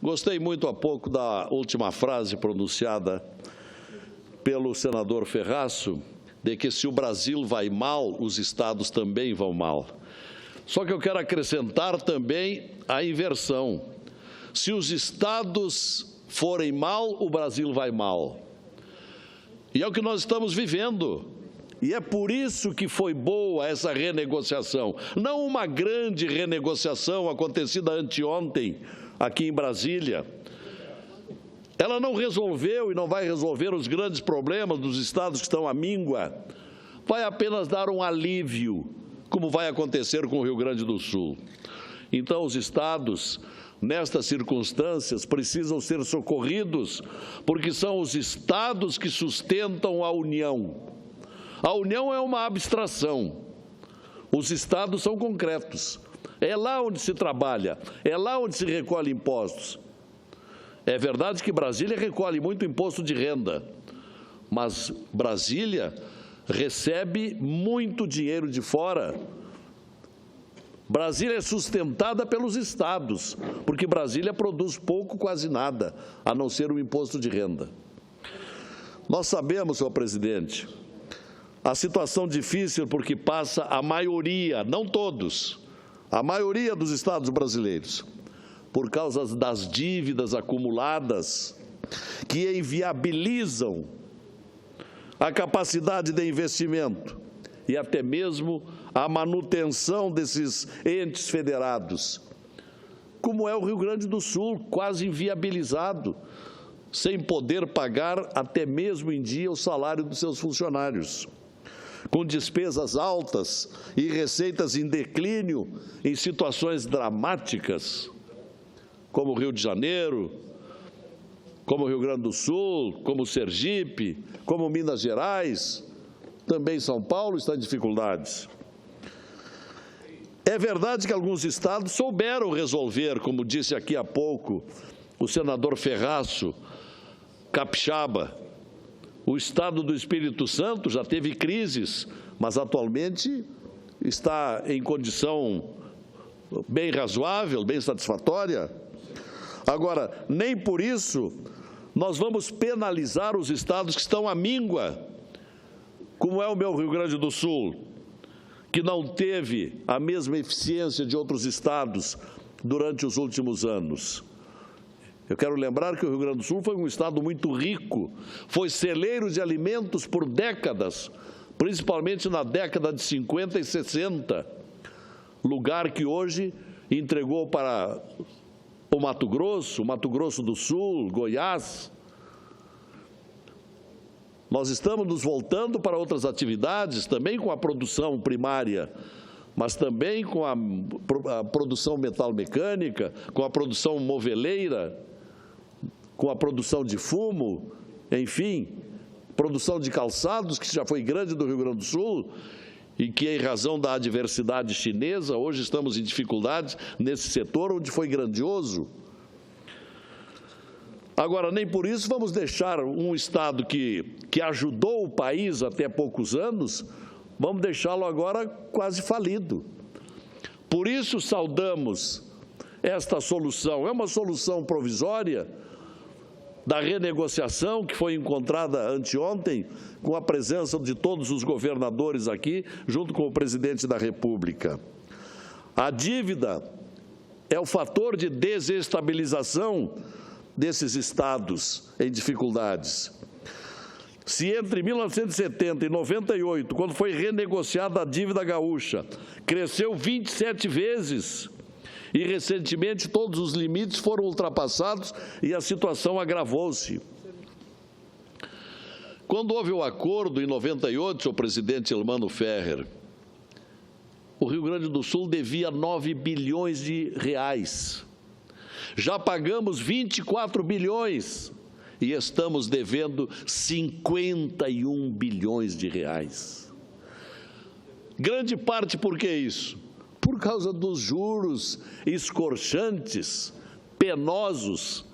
Gostei muito há pouco da última frase pronunciada pelo senador Ferraço, de que se o Brasil vai mal, os estados também vão mal. Só que eu quero acrescentar também a inversão. Se os estados forem mal, o Brasil vai mal. E é o que nós estamos vivendo. E é por isso que foi boa essa renegociação. Não uma grande renegociação acontecida anteontem aqui em Brasília. Ela não resolveu e não vai resolver os grandes problemas dos estados que estão à míngua. Vai apenas dar um alívio, como vai acontecer com o Rio Grande do Sul. Então, os estados, nestas circunstâncias, precisam ser socorridos, porque são os estados que sustentam a União. A União é uma abstração. Os estados são concretos. É lá onde se trabalha, é lá onde se recolhe impostos. É verdade que Brasília recolhe muito imposto de renda, mas Brasília recebe muito dinheiro de fora. Brasília é sustentada pelos estados, porque Brasília produz pouco, quase nada, a não ser o imposto de renda. Nós sabemos, senhor presidente, a situação difícil porque passa a maioria, não todos, a maioria dos estados brasileiros, por causa das dívidas acumuladas que inviabilizam a capacidade de investimento e até mesmo a manutenção desses entes federados, como é o Rio Grande do Sul, quase inviabilizado, sem poder pagar até mesmo em dia o salário dos seus funcionários, com despesas altas e receitas em declínio em situações dramáticas, como o Rio de Janeiro, como o Rio Grande do Sul, como Sergipe, como Minas Gerais, também São Paulo está em dificuldades. É verdade que alguns estados souberam resolver, como disse aqui há pouco o senador Ferraço, capixaba. O estado do Espírito Santo já teve crises, mas atualmente está em condição bem razoável, bem satisfatória. Agora, nem por isso nós vamos penalizar os estados que estão à míngua, como é o meu Rio Grande do Sul, que não teve a mesma eficiência de outros estados durante os últimos anos. Eu quero lembrar que o Rio Grande do Sul foi um estado muito rico, foi celeiro de alimentos por décadas, principalmente na década de 50 e 60, lugar que hoje entregou para o Mato Grosso do Sul, Goiás. Nós estamos nos voltando para outras atividades, também com a produção primária, mas também com a produção metalmecânica, com a produção moveleira, com a produção de fumo, enfim, produção de calçados, que já foi grande do Rio Grande do Sul, e que, em razão da adversidade chinesa, hoje estamos em dificuldades nesse setor onde foi grandioso. Agora, nem por isso vamos deixar um estado que ajudou o país até poucos anos, vamos deixá-lo agora quase falido. Por isso saudamos esta solução. É uma solução provisória da renegociação que foi encontrada anteontem, com a presença de todos os governadores aqui, junto com o presidente da República. A dívida é o fator de desestabilização desses estados em dificuldades. Se entre 1970 e 98, quando foi renegociada a dívida gaúcha, cresceu 27 vezes, e recentemente todos os limites foram ultrapassados e a situação agravou-se. Quando houve o acordo em 98, senhor presidente Elmano Ferrer, o Rio Grande do Sul devia 9 bilhões de reais. Já pagamos 24 bilhões e estamos devendo 51 bilhões de reais. Grande parte por que isso? Por causa dos juros escorchantes, penosos,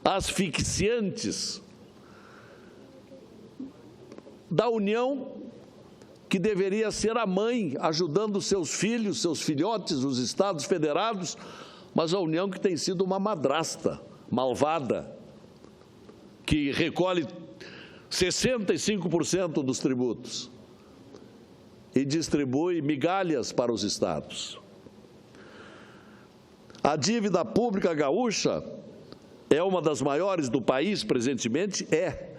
asfixiantes da União, que deveria ser a mãe, ajudando seus filhos, seus filhotes, os estados federados, mas a União que tem sido uma madrasta malvada, que recolhe 65% dos tributos e distribui migalhas para os estados. A dívida pública gaúcha é uma das maiores do país presentemente? É.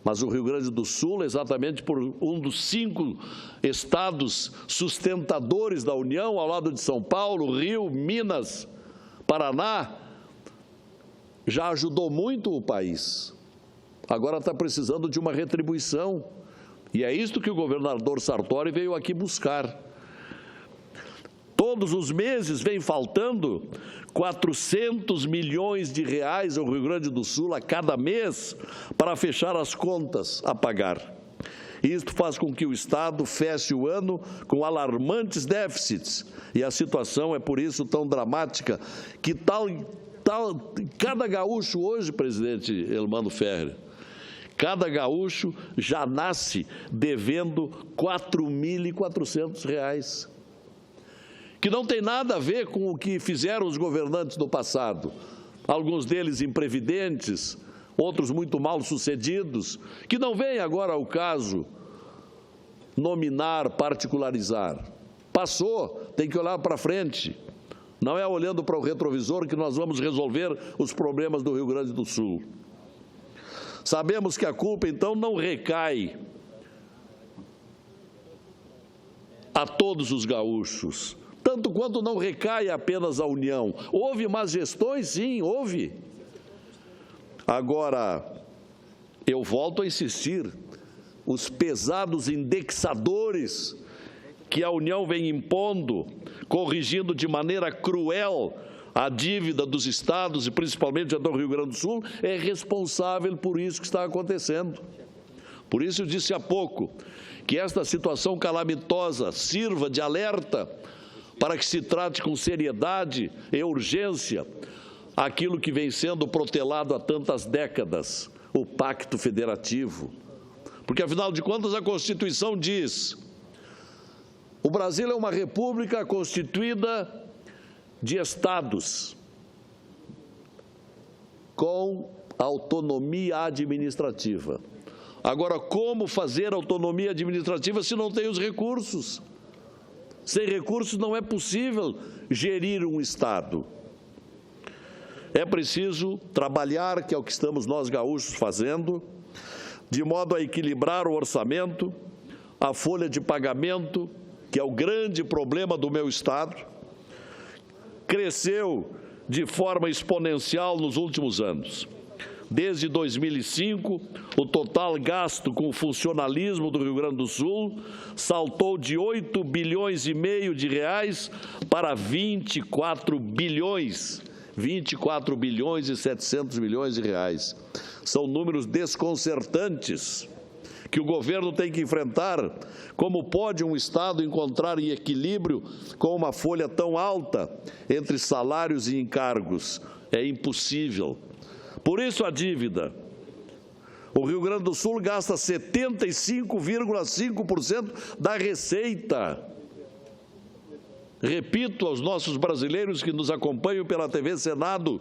Mas o Rio Grande do Sul, exatamente por um dos 5 estados sustentadores da União, ao lado de São Paulo, Rio, Minas, Paraná, já ajudou muito o país. Agora está precisando de uma retribuição. E é isto que o governador Sartori veio aqui buscar. Todos os meses vem faltando 400 milhões de reais ao Rio Grande do Sul a cada mês para fechar as contas a pagar. Isto faz com que o Estado feche o ano com alarmantes déficits. E a situação é por isso tão dramática que cada gaúcho hoje, presidente Elmano Ferreira, cada gaúcho já nasce devendo R$ 4.400, que não tem nada a ver com o que fizeram os governantes do passado, alguns deles imprevidentes, outros muito mal sucedidos, que não vem agora ao caso nominar, particularizar. Passou, tem que olhar para frente. Não é olhando para o retrovisor que nós vamos resolver os problemas do Rio Grande do Sul. Sabemos que a culpa, então, não recai a todos os gaúchos, tanto quanto não recai apenas à União. Houve más gestões, sim, houve. Agora, eu volto a insistir, os pesados indexadores que a União vem impondo, corrigindo de maneira cruel a dívida dos estados, e principalmente a do Rio Grande do Sul, é responsável por isso que está acontecendo. Por isso eu disse há pouco que esta situação calamitosa sirva de alerta para que se trate com seriedade e urgência aquilo que vem sendo protelado há tantas décadas, o Pacto Federativo. Porque, afinal de contas, a Constituição diz: o Brasil é uma república constituída de estados com autonomia administrativa. Agora, como fazer autonomia administrativa se não tem os recursos? Sem recursos não é possível gerir um estado. É preciso trabalhar, que é o que estamos nós gaúchos fazendo, de modo a equilibrar o orçamento, a folha de pagamento, que é o grande problema do meu estado, cresceu de forma exponencial nos últimos anos. Desde 2005, o total gasto com o funcionalismo do Rio Grande do Sul saltou de 8,5 bilhões de reais para 24 bilhões e 700 milhões de reais. São números desconcertantes que o governo tem que enfrentar. Como pode um Estado encontrar em equilíbrio com uma folha tão alta entre salários e encargos? É impossível. Por isso a dívida. O Rio Grande do Sul gasta 75,5% da receita. Repito aos nossos brasileiros que nos acompanham pela TV Senado,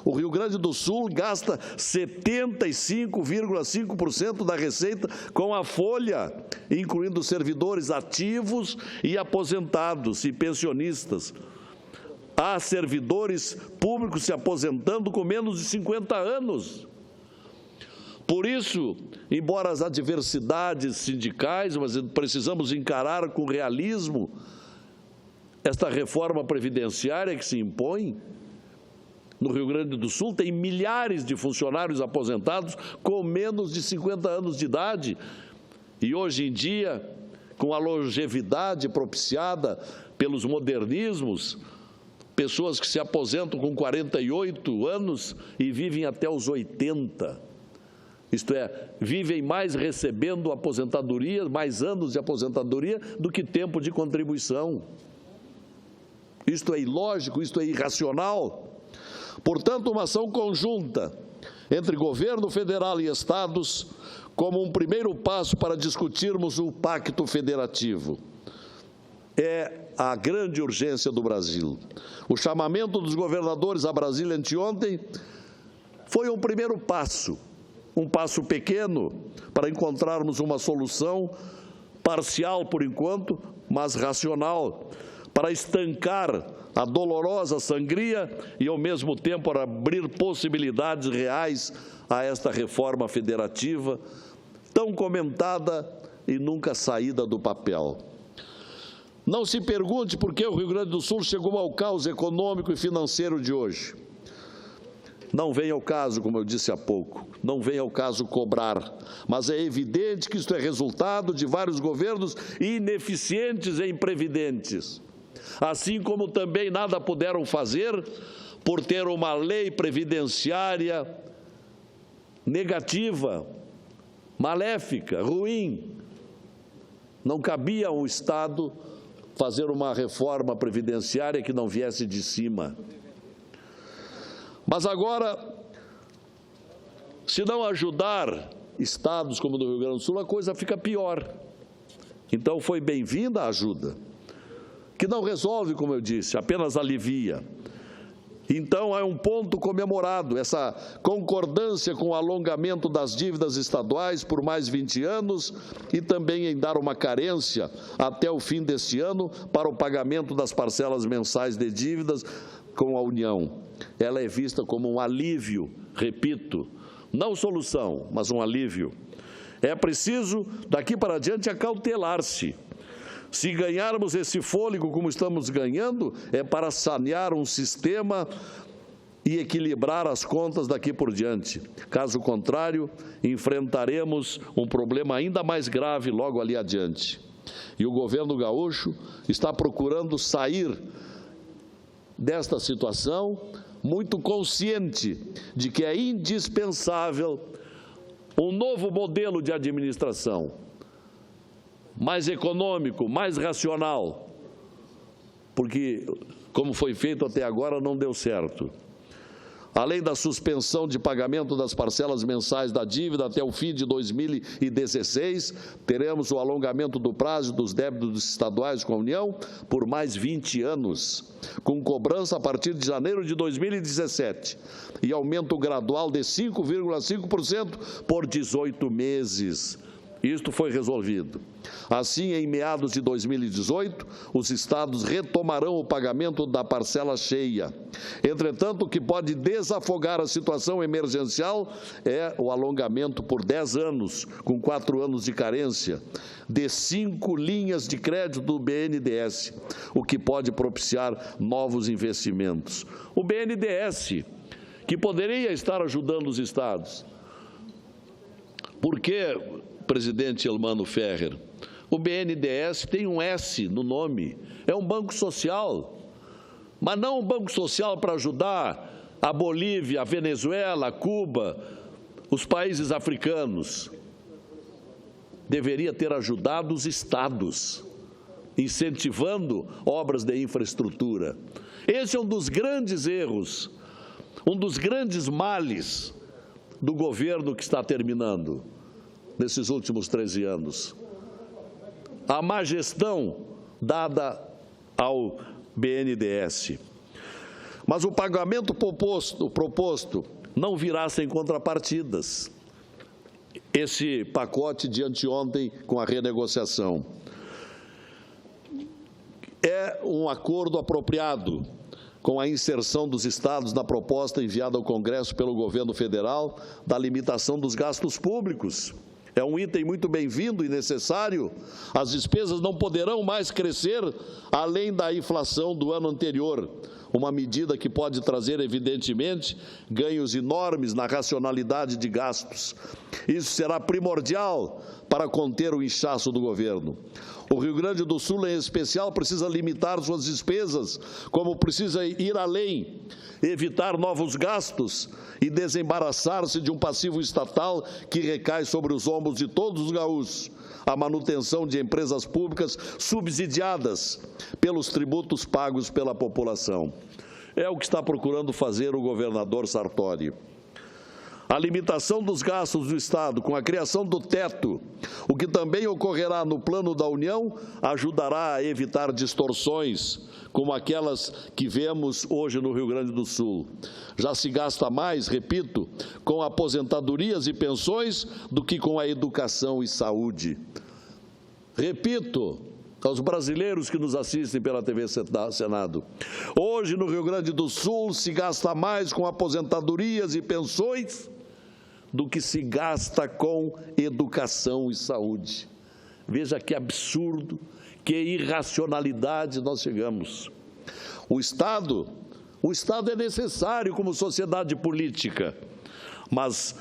o Rio Grande do Sul gasta 75,5% da receita com a folha, incluindo servidores ativos e aposentados e pensionistas. Há servidores públicos se aposentando com menos de 50 anos. Por isso, embora as adversidades sindicais, mas precisamos encarar com realismo esta reforma previdenciária que se impõe. No Rio Grande do Sul tem milhares de funcionários aposentados com menos de 50 anos de idade. E hoje em dia, com a longevidade propiciada pelos modernismos, pessoas que se aposentam com 48 anos e vivem até os 80. Isto é, vivem mais recebendo aposentadoria, mais anos de aposentadoria do que tempo de contribuição. Isto é ilógico, isto é irracional. Portanto, uma ação conjunta entre governo federal e estados como um primeiro passo para discutirmos o Pacto Federativo. É a grande urgência do Brasil. O chamamento dos governadores a Brasília anteontem foi um primeiro passo, um passo pequeno para encontrarmos uma solução parcial por enquanto, mas racional, para estancar a dolorosa sangria e, ao mesmo tempo, para abrir possibilidades reais a esta reforma federativa, tão comentada e nunca saída do papel. Não se pergunte por que o Rio Grande do Sul chegou ao caos econômico e financeiro de hoje. Não vem ao caso, como eu disse há pouco, não vem ao caso cobrar, mas é evidente que isto é resultado de vários governos ineficientes e imprevidentes, assim como também nada puderam fazer por ter uma lei previdenciária negativa, maléfica, ruim. Não cabia ao Estado fazer uma reforma previdenciária que não viesse de cima. Mas agora, se não ajudar estados como o do Rio Grande do Sul, a coisa fica pior. Então, foi bem-vinda a ajuda, que não resolve, como eu disse, apenas alivia. Então, é um ponto comemorado, essa concordância com o alongamento das dívidas estaduais por mais 20 anos e também em dar uma carência até o fim deste ano para o pagamento das parcelas mensais de dívidas com a União. Ela é vista como um alívio, repito, não solução, mas um alívio. É preciso, daqui para adiante, acautelar-se. Se ganharmos esse fôlego como estamos ganhando, é para sanear um sistema e equilibrar as contas daqui por diante. Caso contrário, enfrentaremos um problema ainda mais grave logo ali adiante. E o governo gaúcho está procurando sair desta situação muito consciente de que é indispensável um novo modelo de administração, mais econômico, mais racional, porque, como foi feito até agora, não deu certo. Além da suspensão de pagamento das parcelas mensais da dívida até o fim de 2016, teremos o alongamento do prazo dos débitos estaduais com a União por mais 20 anos, com cobrança a partir de janeiro de 2017 e aumento gradual de 5,5% por 18 meses. Isto foi resolvido. Assim, em meados de 2018, os estados retomarão o pagamento da parcela cheia. Entretanto, o que pode desafogar a situação emergencial é o alongamento por 10 anos, com 4 anos de carência, de 5 linhas de crédito do BNDES, o que pode propiciar novos investimentos. O BNDES, que poderia estar ajudando os estados. Por quê, presidente Elmano Ferrer? O BNDES tem um S no nome, é um banco social, mas não um banco social para ajudar a Bolívia, a Venezuela, a Cuba, os países africanos. Deveria ter ajudado os estados, incentivando obras de infraestrutura. Esse é um dos grandes erros, um dos grandes males do governo que está terminando nesses últimos 13 anos. A má gestão dada ao BNDES. Mas o pagamento proposto não virá sem contrapartidas. Esse pacote de anteontem com a renegociação é um acordo apropriado com a inserção dos estados na proposta enviada ao Congresso pelo governo federal da limitação dos gastos públicos. É um item muito bem-vindo e necessário. As despesas não poderão mais crescer além da inflação do ano anterior, uma medida que pode trazer, evidentemente, ganhos enormes na racionalidade de gastos. Isso será primordial para conter o inchaço do governo. O Rio Grande do Sul, em especial, precisa limitar suas despesas, como precisa ir além, evitar novos gastos e desembaraçar-se de um passivo estatal que recai sobre os ombros de todos os gaúchos, a manutenção de empresas públicas subsidiadas pelos tributos pagos pela população. É o que está procurando fazer o governador Sartori. A limitação dos gastos do Estado com a criação do teto, o que também ocorrerá no plano da União, ajudará a evitar distorções como aquelas que vemos hoje no Rio Grande do Sul. Já se gasta mais, repito, com aposentadorias e pensões do que com a educação e saúde. Repito aos brasileiros que nos assistem pela TV Senado, hoje no Rio Grande do Sul se gasta mais com aposentadorias e pensões do que se gasta com educação e saúde. Veja que absurdo, que irracionalidade nós chegamos. O Estado é necessário como sociedade política, mas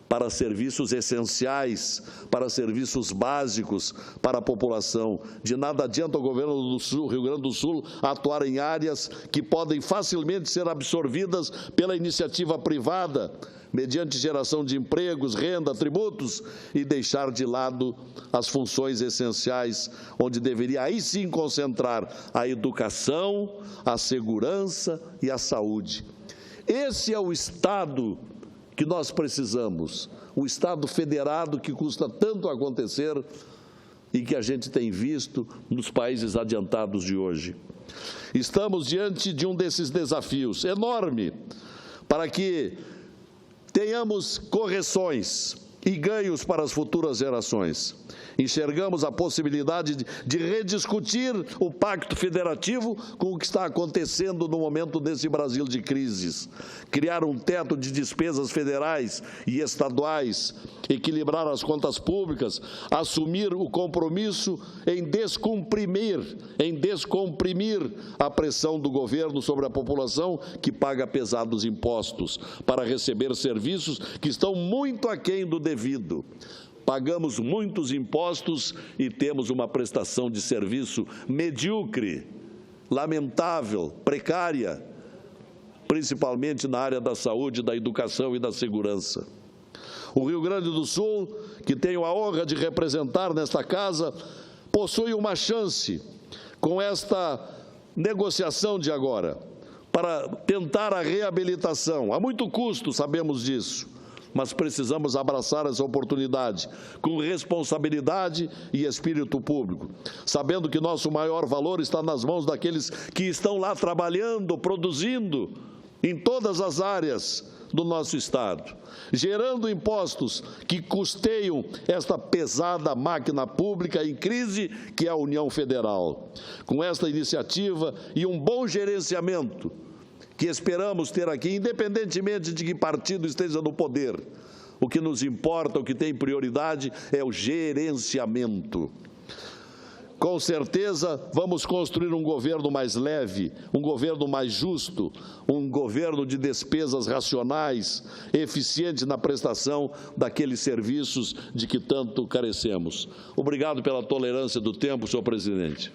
para serviços essenciais, para serviços básicos para a população. De nada adianta o governo do Sul, Rio Grande do Sul atuar em áreas que podem facilmente ser absorvidas pela iniciativa privada, mediante geração de empregos, renda, tributos, e deixar de lado as funções essenciais, onde deveria aí sim concentrar a educação, a segurança e a saúde. Esse é o Estado que nós precisamos, o Estado federado que custa tanto acontecer e que a gente tem visto nos países adiantados de hoje. Estamos diante de um desses desafios enorme para que tenhamos correções e ganhos para as futuras gerações. Enxergamos a possibilidade de rediscutir o pacto federativo com o que está acontecendo no momento desse Brasil de crises. Criar um teto de despesas federais e estaduais, equilibrar as contas públicas, assumir o compromisso em descomprimir a pressão do governo sobre a população que paga pesados impostos para receber serviços que estão muito aquém do devido. Pagamos muitos impostos e temos uma prestação de serviço medíocre, lamentável, precária, principalmente na área da saúde, da educação e da segurança. O Rio Grande do Sul, que tenho a honra de representar nesta casa, possui uma chance com esta negociação de agora para tentar a reabilitação. Há muito custo, sabemos disso, mas precisamos abraçar essa oportunidade com responsabilidade e espírito público, sabendo que nosso maior valor está nas mãos daqueles que estão lá trabalhando, produzindo em todas as áreas do nosso Estado, gerando impostos que custeiam esta pesada máquina pública em crise que é a União Federal. Com esta iniciativa e um bom gerenciamento, que esperamos ter aqui, independentemente de que partido esteja no poder. O que nos importa, o que tem prioridade é o gerenciamento. Com certeza, vamos construir um governo mais leve, um governo mais justo, um governo de despesas racionais, eficiente na prestação daqueles serviços de que tanto carecemos. Obrigado pela tolerância do tempo, senhor presidente.